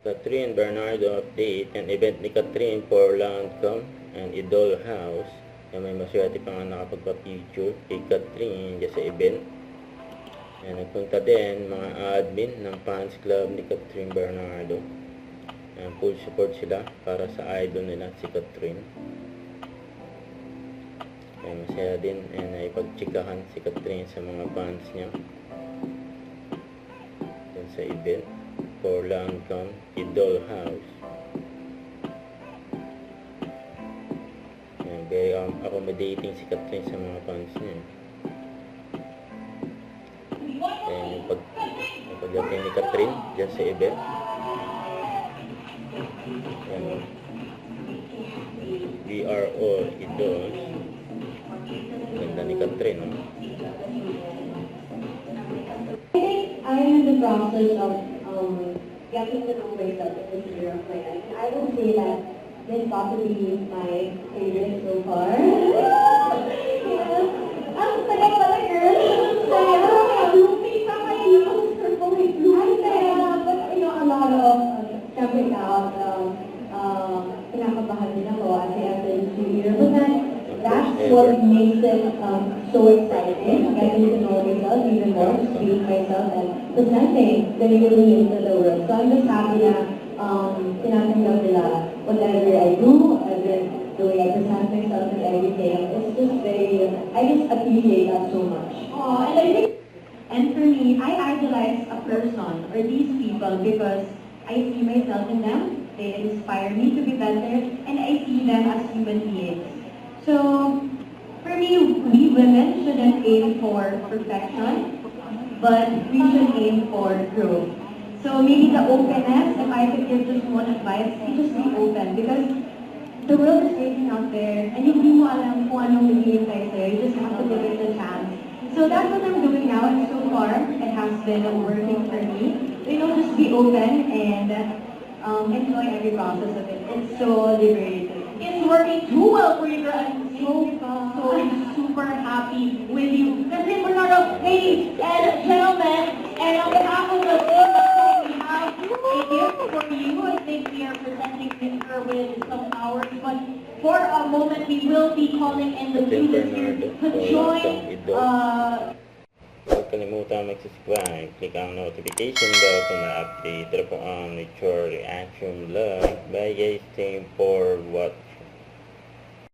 Catherine Bernardo update ang event ni Catherine for Lancome and Idol House. Yan, may maswerte pa nga nakapagpa-picture kay Catherine dyan sa event. Yan, nagpunta din mga admin ng fans club ni Catherine Bernardo. Yan, full support sila para sa idol nila si Catherine. Yan, masaya din ay pagtsikahan si Catherine sa mga fans niya yan sa event for Lancome Idol House. Yan, very accommodating si Catherine sa mga fans niya. Yan, yung pagdating ni Catherine dyan sa event. Yan, we are all idols. Ganda ni Catherine, no? I'm in the process of getting to know myself in this year of my life. I would say that this possibly is my favorite so far. Yes. Ang tagal pala, girl. Saya. Blooming pa kayo. Ay, kaya, but you know, a lot of stepping out, kinakabahan din ako as I enter this new year. But then, that's what makes it so exciting, getting to know myself even more, being myself and presenting really into the world. So I'm just happy na tinatanggap nila whatever I do, the way I present myself and everything. It's just very, I just appreciate that so much. And for me, I idolize a person or these people because I see myself in them, they inspire me to be better, and I see them as human beings. So, for me, we women shouldn't aim for perfection, but we should aim for growth. So maybe the openness, if I could give just one advice, you just be open because the world is waiting out there and hindi mo alam kung anong maghihintay sa'yo. You just have to give it a chance. So that's what I'm doing now, and so far, it has been working for me. You know, just be open and enjoy every process of it. It's so liberating. It's working too well for you, girl. I'm so super happy with you. Catherine Bernardo, ladies and gentlemen, and on behalf of the team, we have a gift for you. I think we are presenting her with some flowers, but for a moment, we will be calling in the students here to join. Huwag kalimutan mag-subscribe, click ang notification bell kung ma-update. Ito po ang mature reaction vlog. Bye guys, thank you for what